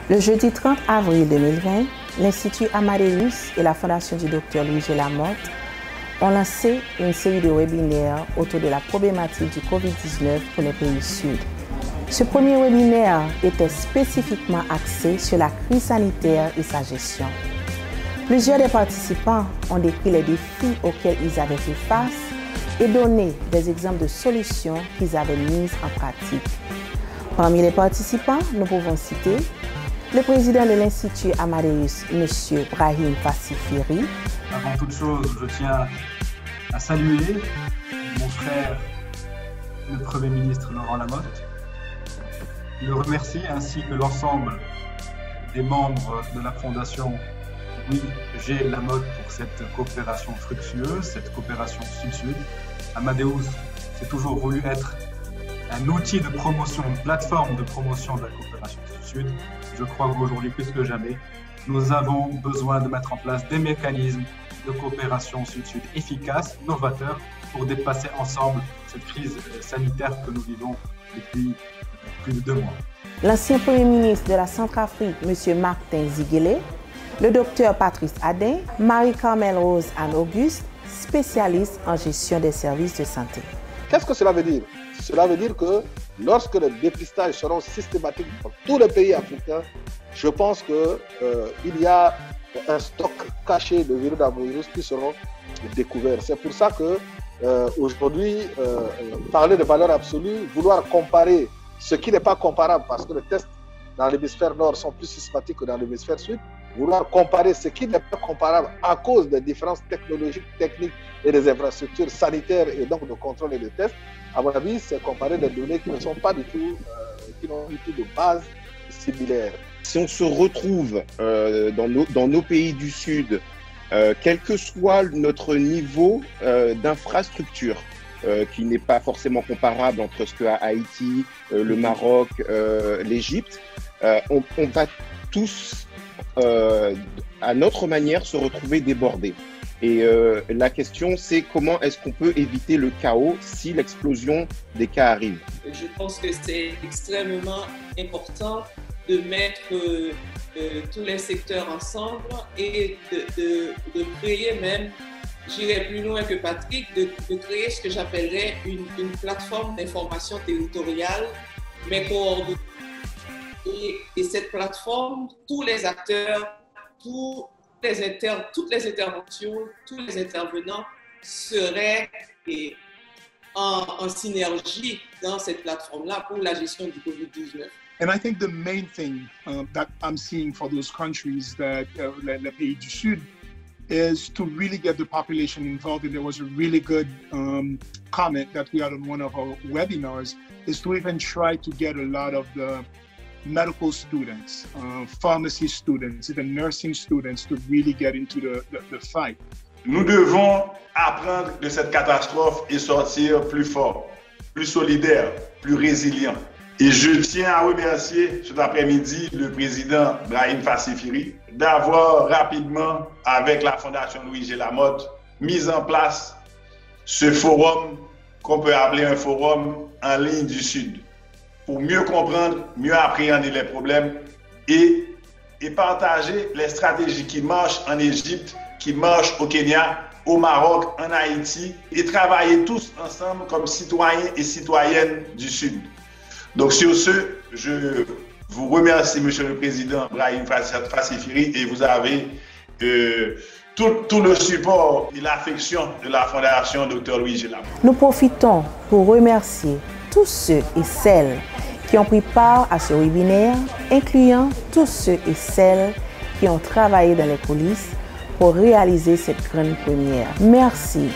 Le jeudi 30 avril 2020, l'Institut Amadeus et la Fondation du Dr Louis-G Lamotte ont lancé une série de webinaires autour de la problématique du COVID-19 pour les pays sud. Ce premier webinaire était spécifiquement axé sur la crise sanitaire et sa gestion. Plusieurs des participants ont décrit les défis auxquels ils avaient fait face et donné des exemples de solutions qu'ils avaient mises en pratique. Parmi les participants, nous pouvons citer le président de l'Institut Amadeus, M. Brahim Fassifiri. Avant toute chose, je tiens à saluer mon frère, le Premier ministre Laurent Lamotte, le remercier ainsi que l'ensemble des membres de la Fondation Louis-G Lamotte pour cette coopération fructueuse, cette coopération sud-sud. Amadeus s'est toujours voulu être un outil de promotion, une plateforme de promotion de la coopération sud-sud. Je crois qu'aujourd'hui, plus que jamais, nous avons besoin de mettre en place des mécanismes de coopération sud-sud efficaces, novateurs, pour dépasser ensemble cette crise sanitaire que nous vivons depuis plus de 2 mois. L'ancien Premier ministre de la Centrafrique, M. Martin Ziguélé, le docteur Patrice Adin, Marie-Carmel Rose Anne-Auguste, spécialiste en gestion des services de santé. Qu'est-ce que cela veut dire? Cela veut dire que lorsque les dépistages seront systématiques dans tous les pays africains, je pense qu'il y a un stock caché de virus qui seront découverts. C'est pour ça que aujourd'hui, parler de valeur absolue, vouloir comparer ce qui n'est pas comparable, parce que les tests dans l'hémisphère nord sont plus systématiques que dans l'hémisphère sud, vouloir comparer ce qui n'est pas comparable à cause des différences technologiques, techniques et des infrastructures sanitaires et donc de contrôle et de tests, à mon avis, c'est comparer des données qui ne sont pas du tout, qui n'ont du tout de base similaire. Si on se retrouve dans nos pays du Sud, quel que soit notre niveau d'infrastructure, qui n'est pas forcément comparable entre ce qu'a Haïti, le Maroc, l'Égypte, on va tous, à notre manière, se retrouver débordés. Et la question, c'est comment est-ce qu'on peut éviter le chaos si l'explosion des cas arrive. Je pense que c'est extrêmement important de mettre tous les secteurs ensemble et de créer même, j'irai plus loin que Patrick, de créer ce que j'appellerais une plateforme d'information territoriale, mais coordonnée. Et cette plateforme, tous les acteurs, toutes les interventions, tous les intervenants seraient en synergie dans cette plateforme-là pour la gestion du COVID-19. And I think the main thing that I'm seeing for those countries that les pays du Sud is to really get the population involved. And there was a really good comment that we had on one of our webinars, is to even try to get a lot of the medical students, pharmacy students, even nursing students to really get into the fight. Nous devons apprendre de cette catastrophe et sortir plus fort, plus solidaire, plus résilient. Et je tiens à remercier cet après-midi le président Brahim Fassifiri d'avoir rapidement, avec la Fondation Louis-G Lamotte, mis en place ce forum qu'on peut appeler un forum en ligne du Sud, pour mieux comprendre, mieux appréhender les problèmes et partager les stratégies qui marchent en Égypte, qui marchent au Kenya, au Maroc, en Haïti, et travailler tous ensemble comme citoyens et citoyennes du Sud. Donc sur ce, je vous remercie, Monsieur le Président Brahim Fassifiri, et vous avez tout le support et l'affection de la Fondation Dr Louis-G Lamotte. Nous profitons pour remercier tous ceux et celles qui ont pris part à ce webinaire, incluant tous ceux et celles qui ont travaillé dans les coulisses pour réaliser cette grande première. Merci.